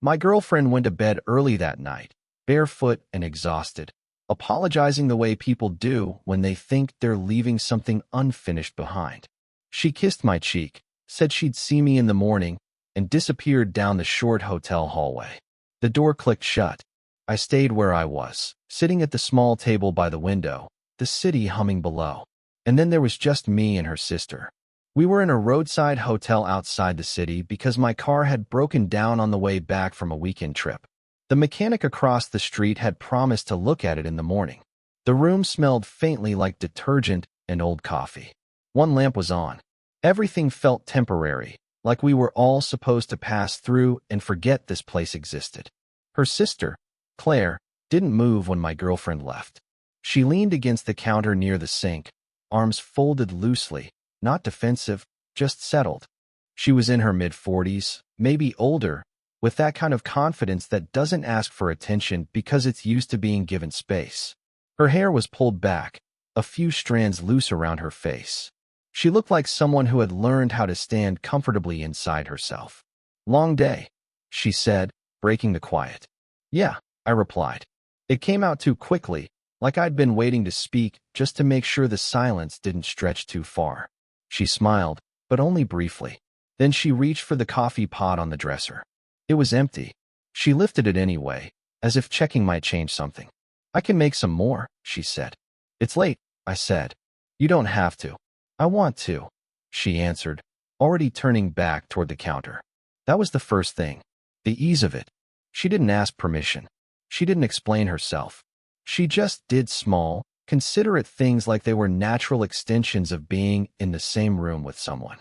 My girlfriend went to bed early that night, barefoot and exhausted, apologizing the way people do when they think they're leaving something unfinished behind. She kissed my cheek, said she'd see me in the morning, and disappeared down the short hotel hallway. The door clicked shut. I stayed where I was, sitting at the small table by the window, the city humming below. And then there was just me and her sister. We were in a roadside hotel outside the city because my car had broken down on the way back from a weekend trip. The mechanic across the street had promised to look at it in the morning. The room smelled faintly like detergent and old coffee. One lamp was on. Everything felt temporary, like we were all supposed to pass through and forget this place existed. Her sister, Claire, didn't move when my girlfriend left. She leaned against the counter near the sink, arms folded loosely, not defensive, just settled. She was in her mid-40s, maybe older, with that kind of confidence that doesn't ask for attention because it's used to being given space. Her hair was pulled back, a few strands loose around her face. She looked like someone who had learned how to stand comfortably inside herself. "Long day," she said, breaking the quiet. "Yeah," I replied. It came out too quickly, like I'd been waiting to speak just to make sure the silence didn't stretch too far. She smiled, but only briefly. Then she reached for the coffee pot on the dresser. It was empty. She lifted it anyway, as if checking might change something. "I can make some more," she said. "It's late," I said. "You don't have to." "I want to," she answered, already turning back toward the counter. That was the first thing. The ease of it. She didn't ask permission. She didn't explain herself. She just did small, considerate things like they were natural extensions of being in the same room with someone.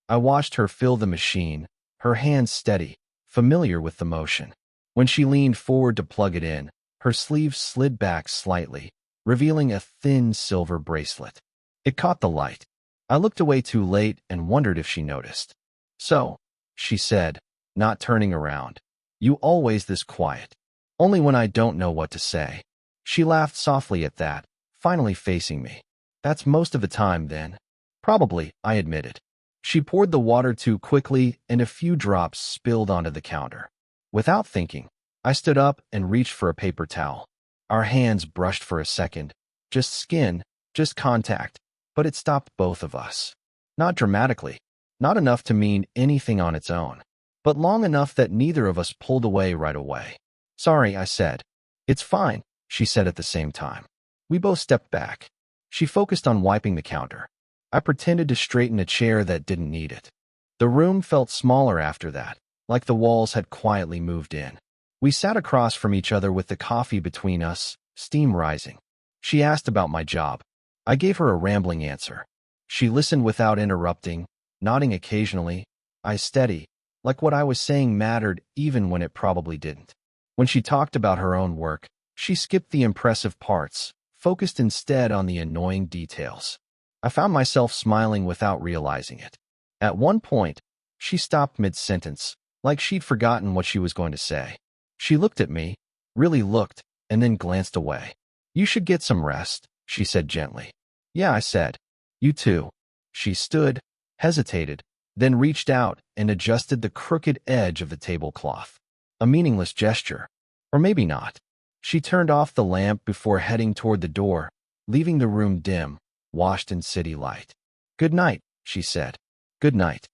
I watched her fill the machine, her hands steady, familiar with the motion. When she leaned forward to plug it in, her sleeve slid back slightly, revealing a thin silver bracelet. It caught the light. I looked away too late and wondered if she noticed. "So," she said, not turning around, "you always this quiet. Only when I don't know what to say." She laughed softly at that, finally facing me. "That's most of the time, then." "Probably," I admitted. She poured the water too quickly, and a few drops spilled onto the counter. Without thinking, I stood up and reached for a paper towel. Our hands brushed for a second. Just skin, just contact, but it stopped both of us. Not dramatically, not enough to mean anything on its own, but long enough that neither of us pulled away right away. "Sorry," I said. "It's fine," she said at the same time. We both stepped back. She focused on wiping the counter. I pretended to straighten a chair that didn't need it. The room felt smaller after that, like the walls had quietly moved in. We sat across from each other with the coffee between us, steam rising. She asked about my job. I gave her a rambling answer. She listened without interrupting, nodding occasionally, eyes steady, like what I was saying mattered even when it probably didn't. When she talked about her own work, she skipped the impressive parts, focused instead on the annoying details. I found myself smiling without realizing it. At one point, she stopped mid-sentence, like she'd forgotten what she was going to say. She looked at me, really looked, and then glanced away. "You should get some rest," she said gently. "Yeah," I said. "You too." She stood, hesitated, then reached out and adjusted the crooked edge of the tablecloth. A meaningless gesture. Or maybe not. She turned off the lamp before heading toward the door, leaving the room dim, washed in city light. "Good night," she said. "Good night."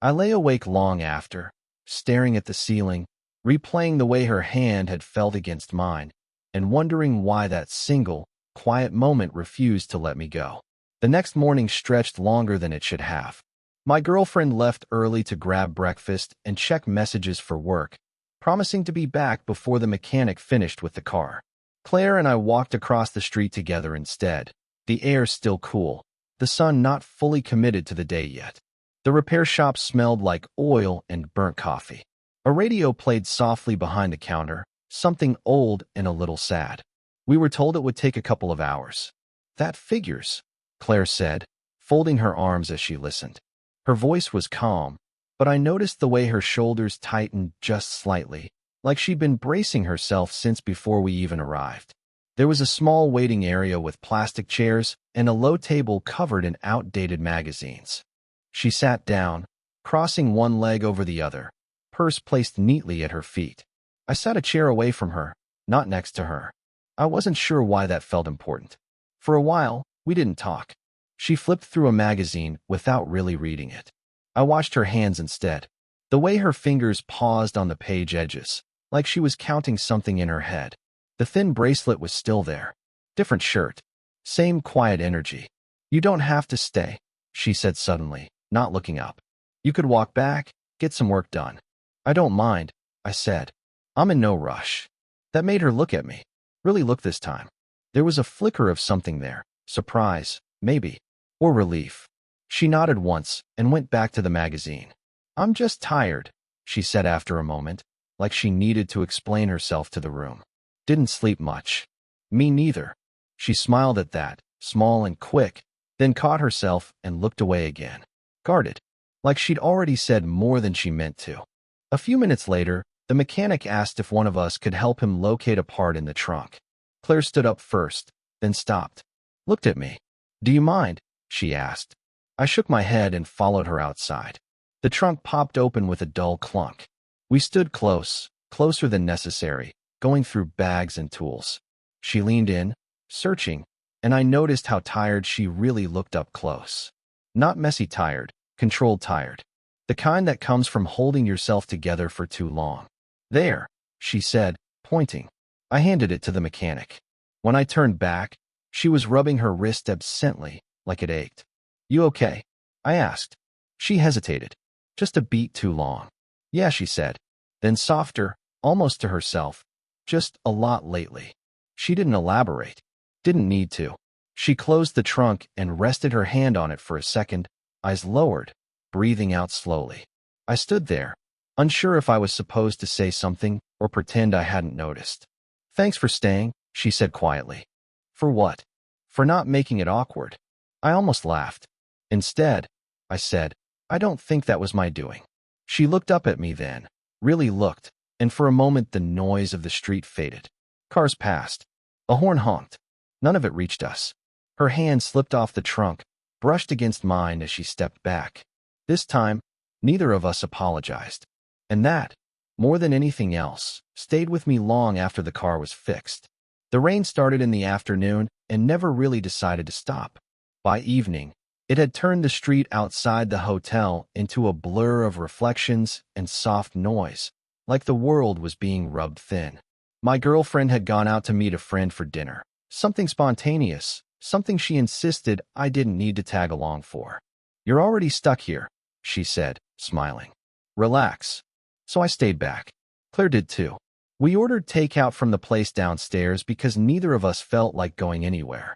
I lay awake long after, staring at the ceiling, replaying the way her hand had felt against mine, and wondering why that single, quiet moment refused to let me go. The next morning stretched longer than it should have. My girlfriend left early to grab breakfast and check messages for work, promising to be back before the mechanic finished with the car. Claire and I walked across the street together instead, the air still cool, the sun not fully committed to the day yet. The repair shop smelled like oil and burnt coffee. A radio played softly behind the counter, something old and a little sad. We were told it would take a couple of hours. "That figures," Claire said, folding her arms as she listened. Her voice was calm, but I noticed the way her shoulders tightened just slightly, like she'd been bracing herself since before we even arrived. There was a small waiting area with plastic chairs and a low table covered in outdated magazines. She sat down, crossing one leg over the other, purse placed neatly at her feet. I sat a chair away from her, not next to her. I wasn't sure why that felt important. For a while, we didn't talk. She flipped through a magazine without really reading it. I watched her hands instead, the way her fingers paused on the page edges, like she was counting something in her head. The thin bracelet was still there. Different shirt. Same quiet energy. "You don't have to stay," she said suddenly, not looking up. "You could walk back, get some work done." "I don't mind," I said. "I'm in no rush." That made her look at me. Really look this time. There was a flicker of something there. Surprise, maybe. Or relief. She nodded once and went back to the magazine. "I'm just tired," she said after a moment, like she needed to explain herself to the room. "Didn't sleep much." "Me neither." She smiled at that, small and quick, then caught herself and looked away again. Guarded. Like she'd already said more than she meant to. A few minutes later, the mechanic asked if one of us could help him locate a part in the trunk. Claire stood up first, then stopped. Looked at me. "Do you mind?" she asked. I shook my head and followed her outside. The trunk popped open with a dull clunk. We stood close, closer than necessary, going through bags and tools. She leaned in, searching, and I noticed how tired she really looked up close. Not messy tired, controlled tired. The kind that comes from holding yourself together for too long. "There," she said, pointing. I handed it to the mechanic. When I turned back, she was rubbing her wrist absently, like it ached. "You okay?" I asked. She hesitated. "Just a beat too long." "Yeah," she said. Then softer, almost to herself. "Just a lot lately." She didn't elaborate. Didn't need to. She closed the trunk and rested her hand on it for a second, eyes lowered, breathing out slowly. I stood there, unsure if I was supposed to say something or pretend I hadn't noticed. "Thanks for staying," she said quietly. "For what?" "For not making it awkward." I almost laughed. "Instead," I said, "I don't think that was my doing." She looked up at me then, really looked, and for a moment the noise of the street faded. Cars passed. A horn honked. None of it reached us. Her hand slipped off the trunk, brushed against mine as she stepped back. This time, neither of us apologized. And that, more than anything else, stayed with me long after the car was fixed. The rain started in the afternoon and never really decided to stop. By evening, it had turned the street outside the hotel into a blur of reflections and soft noise, like the world was being rubbed thin. My girlfriend had gone out to meet a friend for dinner. Something spontaneous, something she insisted I didn't need to tag along for. "You're already stuck here," she said, smiling. "Relax." So I stayed back. Claire did too. We ordered takeout from the place downstairs because neither of us felt like going anywhere.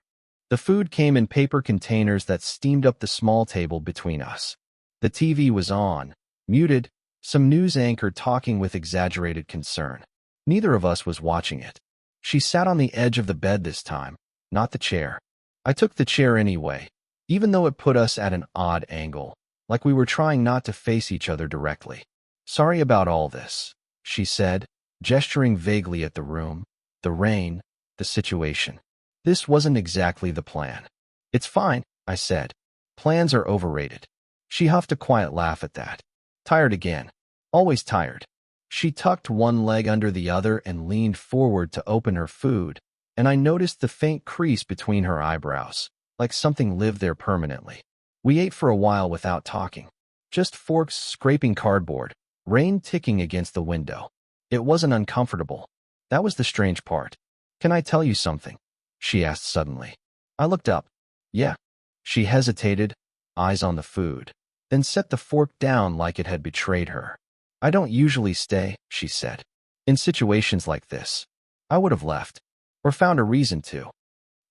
The food came in paper containers that steamed up the small table between us. The TV was on, muted, some news anchor talking with exaggerated concern. Neither of us was watching it. She sat on the edge of the bed this time, not the chair. I took the chair anyway, even though it put us at an odd angle, like we were trying not to face each other directly. "Sorry about all this," she said, gesturing vaguely at the room, the rain, the situation. "This wasn't exactly the plan." "It's fine," I said. "Plans are overrated." She huffed a quiet laugh at that. "Tired again. Always tired." She tucked one leg under the other and leaned forward to open her food, and I noticed the faint crease between her eyebrows, like something lived there permanently. We ate for a while without talking. Just forks scraping cardboard, rain ticking against the window. It wasn't uncomfortable. That was the strange part. "Can I tell you something?" she asked suddenly. I looked up. "Yeah." She hesitated, eyes on the food, then set the fork down like it had betrayed her. "I don't usually stay," she said. "In situations like this, I would have left, or found a reason to.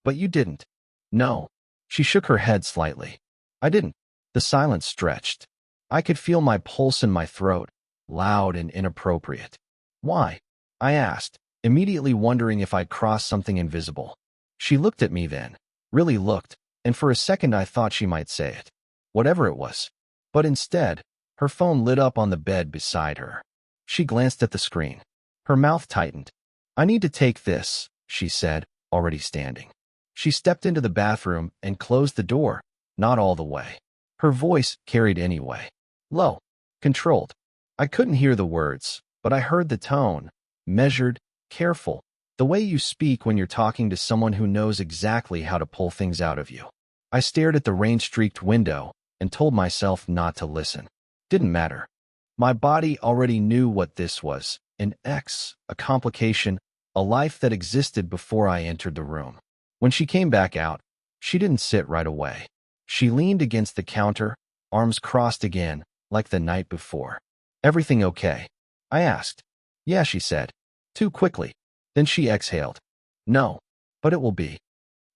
But you didn't." "No." She shook her head slightly. "I didn't." The silence stretched. I could feel my pulse in my throat, loud and inappropriate. "Why?" I asked, immediately wondering if I'd crossed something invisible. She looked at me then, really looked, and for a second I thought she might say it. Whatever it was. But instead, her phone lit up on the bed beside her. She glanced at the screen. Her mouth tightened. "I need to take this," she said, already standing. She stepped into the bathroom and closed the door, not all the way. Her voice carried anyway. Low. Controlled. I couldn't hear the words, but I heard the tone, measured, careful, the way you speak when you're talking to someone who knows exactly how to pull things out of you. I stared at the rain-streaked window and told myself not to listen. Didn't matter. My body already knew what this was, a complication, a life that existed before I entered the room. When she came back out, she didn't sit right away. She leaned against the counter, arms crossed again, like the night before. "Everything okay?" I asked. "Yeah," she said. Too quickly. Then she exhaled. "No, but it will be."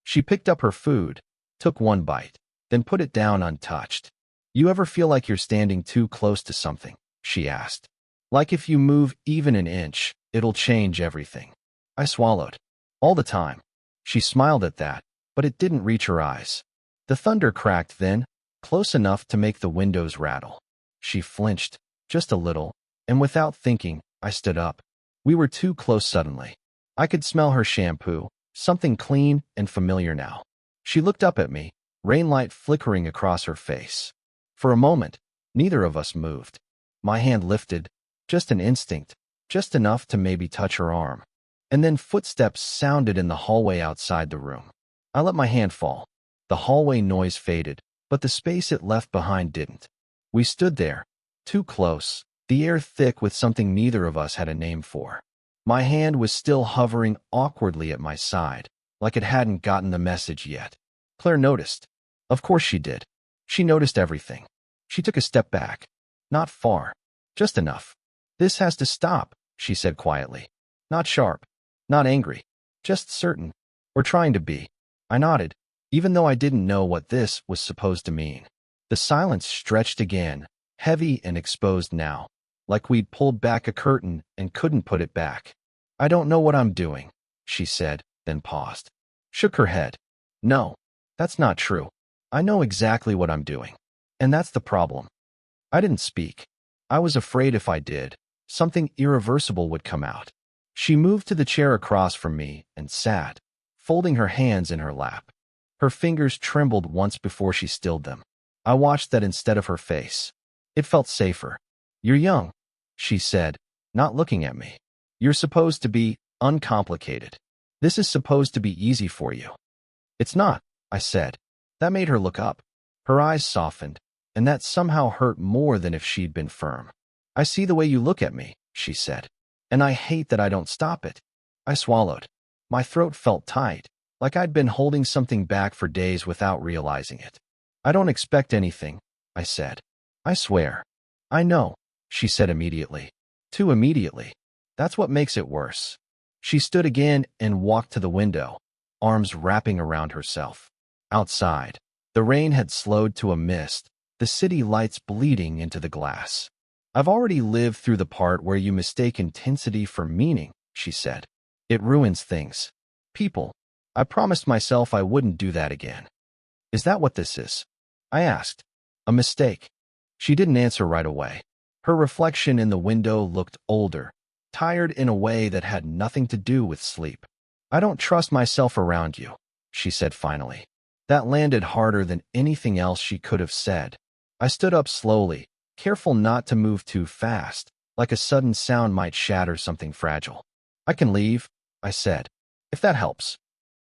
She picked up her food, took one bite, then put it down untouched. "You ever feel like you're standing too close to something?" she asked. "Like if you move even an inch, it'll change everything." I swallowed. "All the time." She smiled at that, but it didn't reach her eyes. The thunder cracked then, close enough to make the windows rattle. She flinched, just a little, and without thinking, I stood up. We were too close suddenly. I could smell her shampoo, something clean and familiar now. She looked up at me, rainlight flickering across her face. For a moment, neither of us moved. My hand lifted, just an instinct, just enough to maybe touch her arm. And then footsteps sounded in the hallway outside the room. I let my hand fall. The hallway noise faded, but the space it left behind didn't. We stood there, too close, the air thick with something neither of us had a name for. My hand was still hovering awkwardly at my side, like it hadn't gotten the message yet. Claire noticed. Of course she did. She noticed everything. She took a step back. Not far. Just enough. "This has to stop," she said quietly. Not sharp. Not angry. Just certain. "We're trying to be." I nodded, even though I didn't know what this was supposed to mean. The silence stretched again, heavy and exposed now, like we'd pulled back a curtain and couldn't put it back. "I don't know what I'm doing," she said, then paused. Shook her head. "No, that's not true. I know exactly what I'm doing. And that's the problem." I didn't speak. I was afraid if I did, something irreversible would come out. She moved to the chair across from me and sat, folding her hands in her lap. Her fingers trembled once before she stilled them. I watched that instead of her face. It felt safer. "You're young," she said, not looking at me. "You're supposed to be uncomplicated. This is supposed to be easy for you." "It's not," I said. That made her look up. Her eyes softened, and that somehow hurt more than if she'd been firm. "I see the way you look at me," she said, "and I hate that I don't stop it." I swallowed. My throat felt tight, like I'd been holding something back for days without realizing it. "I don't expect anything," I said. "I swear." "I know," she said immediately. Too immediately. That's what makes it worse. She stood again and walked to the window, arms wrapping around herself. Outside, the rain had slowed to a mist, the city lights bleeding into the glass. "I've already lived through the part where you mistake intensity for meaning," she said. "It ruins things. People. I promised myself I wouldn't do that again." "Is that what this is?" I asked. "A mistake?" She didn't answer right away. Her reflection in the window looked older, tired in a way that had nothing to do with sleep. "I don't trust myself around you," she said finally. That landed harder than anything else she could have said. I stood up slowly, careful not to move too fast, like a sudden sound might shatter something fragile. "I can leave," I said, "if that helps."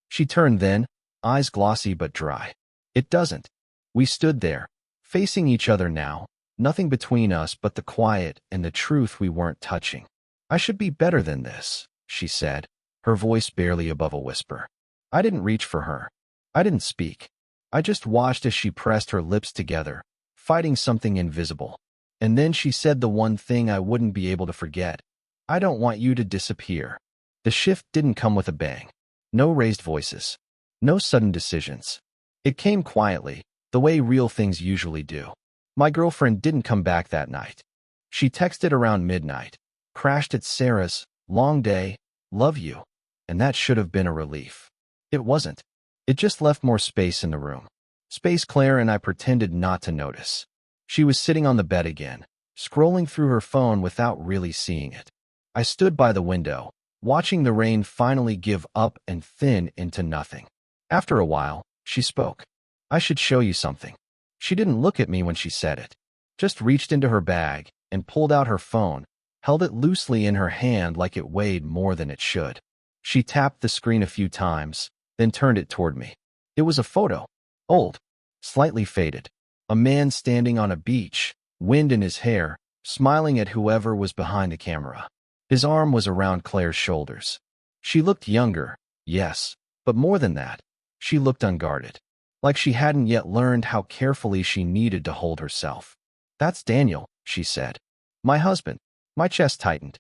She turned then, eyes glossy but dry. "It doesn't." We stood there, facing each other now, nothing between us but the quiet and the truth we weren't touching. "I should be better than this," she said, her voice barely above a whisper. I didn't reach for her. I didn't speak. I just watched as she pressed her lips together, fighting something invisible. And then she said the one thing I wouldn't be able to forget. "I don't want you to disappear." The shift didn't come with a bang. No raised voices. No sudden decisions. It came quietly, the way real things usually do. My girlfriend didn't come back that night. She texted around midnight. "Crashed at Sarah's, long day, love you." And that should have been a relief. It wasn't. It just left more space in the room. Space Claire and I pretended not to notice. She was sitting on the bed again, scrolling through her phone without really seeing it. I stood by the window, watching the rain finally give up and thin into nothing. After a while, she spoke. "I should show you something." She didn't look at me when she said it, just reached into her bag and pulled out her phone, held it loosely in her hand like it weighed more than it should. She tapped the screen a few times, then turned it toward me. It was a photo. Old. Slightly faded. A man standing on a beach, wind in his hair, smiling at whoever was behind the camera. His arm was around Claire's shoulders. She looked younger, yes, but more than that, she looked unguarded. Like she hadn't yet learned how carefully she needed to hold herself. "That's Daniel," she said. "My husband." My chest tightened.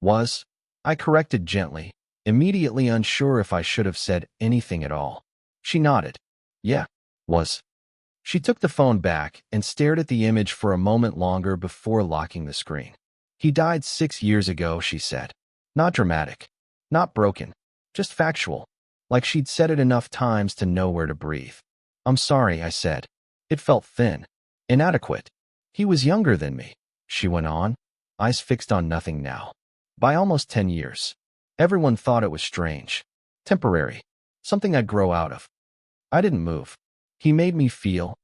"Was?" I corrected gently, immediately unsure if I should have said anything at all. She nodded. "Yeah, was." She took the phone back and stared at the image for a moment longer before locking the screen. "He died 6 years ago," she said. Not dramatic. Not broken. Just factual. Like she'd said it enough times to know where to breathe. "I'm sorry," I said. It felt thin. Inadequate. "He was younger than me," she went on, eyes fixed on nothing now. "By almost 10 years. Everyone thought it was strange. Temporary. Something I'd grow out of." I didn't move. "He made me feel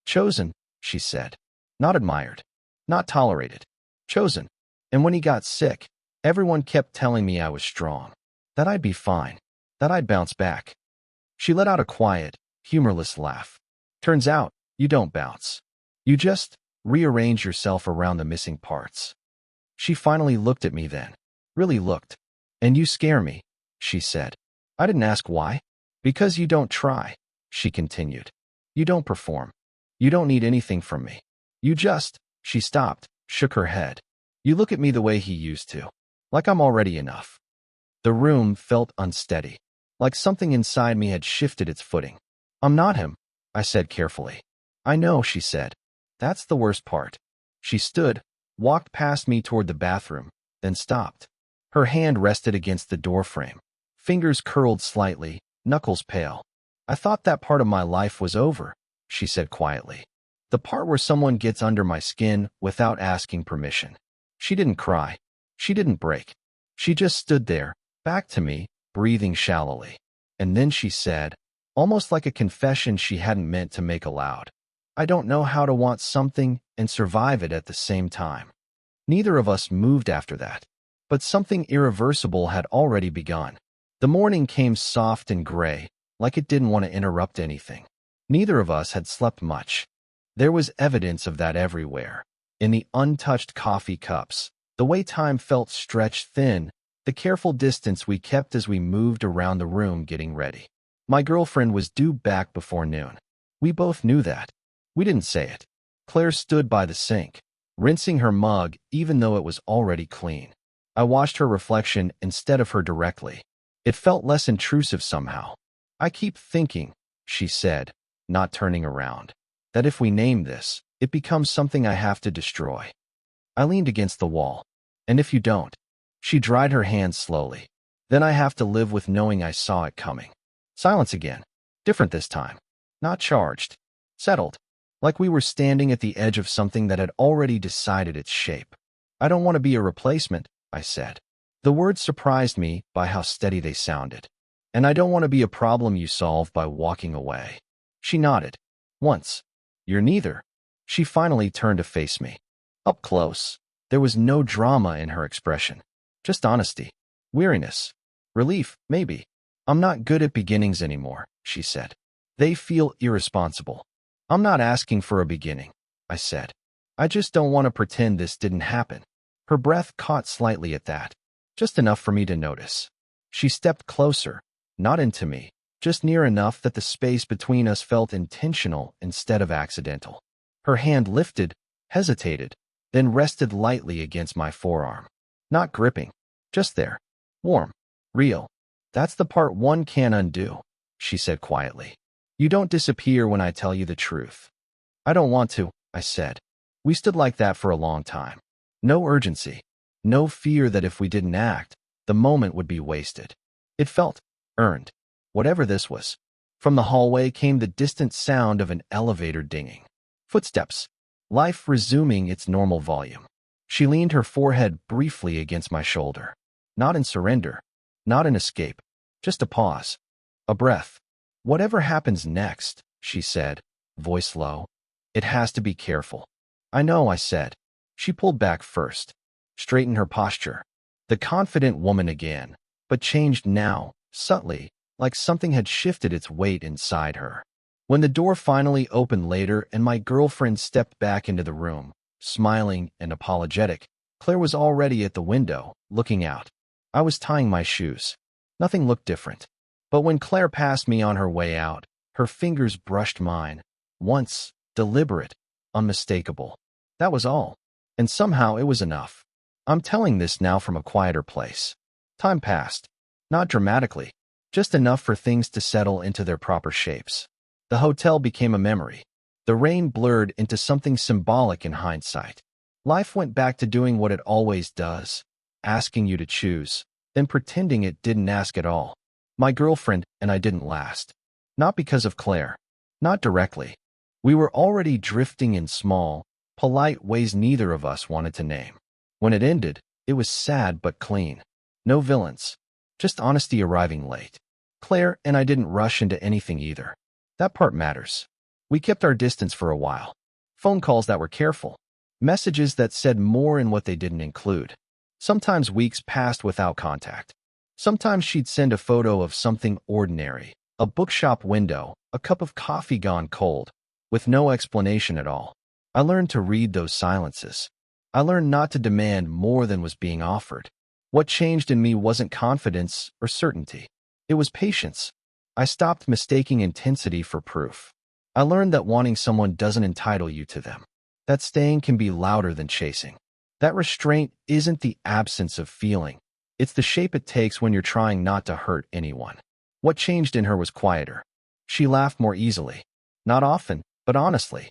chosen," she said. "Not admired. Not tolerated. Chosen. And when he got sick, everyone kept telling me I was strong. That I'd be fine. That I'd bounce back." She let out a quiet, humorless laugh. "Turns out, you don't bounce. You just rearrange yourself around the missing parts." She finally looked at me then. Really looked. "And you scare me," she said. I didn't ask why. "Because you don't try," she continued. "You don't perform. You don't need anything from me. You just—" She stopped, shook her head. "You look at me the way he used to. Like I'm already enough." The room felt unsteady. Like something inside me had shifted its footing. "I'm not him," I said carefully. "I know," she said. "That's the worst part." She stood, walked past me toward the bathroom, then stopped. Her hand rested against the doorframe. Fingers curled slightly, knuckles pale. "I thought that part of my life was over," she said quietly. "The part where someone gets under my skin without asking permission." She didn't cry. She didn't break. She just stood there, back to me, breathing shallowly. And then she said, almost like a confession she hadn't meant to make aloud, "I don't know how to want something and survive it at the same time." Neither of us moved after that. But something irreversible had already begun. The morning came soft and gray, like it didn't want to interrupt anything. Neither of us had slept much. There was evidence of that everywhere. In the untouched coffee cups, the way time felt stretched thin, the careful distance we kept as we moved around the room getting ready. My girlfriend was due back before noon. We both knew that. We didn't say it. Claire stood by the sink, rinsing her mug even though it was already clean. I watched her reflection instead of her directly. It felt less intrusive somehow. "I keep thinking," she said, not turning around, "that if we name this, it becomes something I have to destroy." I leaned against the wall. "And if you don't?" She dried her hands slowly. "Then I have to live with knowing I saw it coming." Silence again. Different this time. Not charged. Settled. Like we were standing at the edge of something that had already decided its shape. "I don't want to be a replacement," I said. The words surprised me by how steady they sounded. "And I don't want to be a problem you solve by walking away." She nodded. "Once. You're neither." She finally turned to face me. Up close. There was no drama in her expression. Just honesty. Weariness. Relief, maybe. "I'm not good at beginnings anymore," she said. "They feel irresponsible." "I'm not asking for a beginning," I said. "I just don't want to pretend this didn't happen." Her breath caught slightly at that. Just enough for me to notice. She stepped closer, not into me, just near enough that the space between us felt intentional instead of accidental. Her hand lifted, hesitated, then rested lightly against my forearm. Not gripping, just there. Warm. Real. "That's the part one can't undo," she said quietly. "You don't disappear when I tell you the truth." "I don't want to," I said. We stood like that for a long time. No urgency. No fear that if we didn't act, the moment would be wasted. It felt earned. Whatever this was. From the hallway came the distant sound of an elevator dinging. Footsteps. Life resuming its normal volume. She leaned her forehead briefly against my shoulder. Not in surrender. Not in escape. Just a pause. A breath. "Whatever happens next," she said, voice low, "it has to be careful." "I know," I said. She pulled back first, straightened her posture. The confident woman again, but changed now, subtly, like something had shifted its weight inside her. When the door finally opened later and my girlfriend stepped back into the room, smiling and apologetic, Claire was already at the window, looking out. I was tying my shoes. Nothing looked different. But when Claire passed me on her way out, her fingers brushed mine. Once, deliberate, unmistakable. That was all. And somehow it was enough. I'm telling this now from a quieter place. Time passed. Not dramatically. Just enough for things to settle into their proper shapes. The hotel became a memory. The rain blurred into something symbolic in hindsight. Life went back to doing what it always does, asking you to choose, then pretending it didn't ask at all. My girlfriend and I didn't last. Not because of Claire. Not directly. We were already drifting in small, polite ways neither of us wanted to name. When it ended, it was sad but clean. No villains. Just honesty arriving late. Claire and I didn't rush into anything either. That part matters. We kept our distance for a while. Phone calls that were careful. Messages that said more in what they didn't include. Sometimes weeks passed without contact. Sometimes she'd send a photo of something ordinary, a bookshop window, a cup of coffee gone cold, with no explanation at all. I learned to read those silences. I learned not to demand more than was being offered. What changed in me wasn't confidence or certainty. It was patience. I stopped mistaking intensity for proof. I learned that wanting someone doesn't entitle you to them. That staying can be louder than chasing. That restraint isn't the absence of feeling. It's the shape it takes when you're trying not to hurt anyone. What changed in her was quieter. She laughed more easily. Not often, but honestly.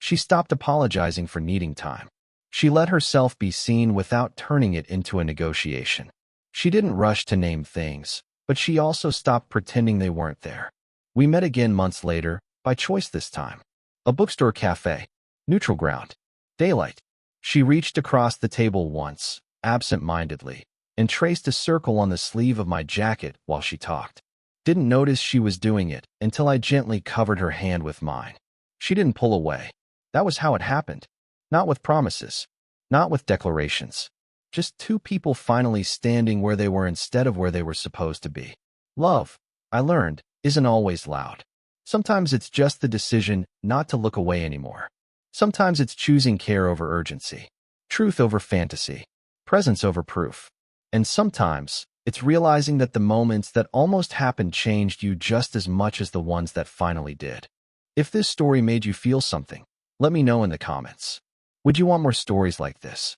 She stopped apologizing for needing time. She let herself be seen without turning it into a negotiation. She didn't rush to name things, but she also stopped pretending they weren't there. We met again months later, by choice this time. A bookstore cafe. Neutral ground. Daylight. She reached across the table once, absent-mindedly, and traced a circle on the sleeve of my jacket while she talked. Didn't notice she was doing it until I gently covered her hand with mine. She didn't pull away. That was how it happened. Not with promises. Not with declarations. Just two people finally standing where they were instead of where they were supposed to be. Love, I learned, isn't always loud. Sometimes it's just the decision not to look away anymore. Sometimes it's choosing care over urgency, truth over fantasy, presence over proof. And sometimes it's realizing that the moments that almost happened changed you just as much as the ones that finally did. If this story made you feel something, let me know in the comments. Would you want more stories like this?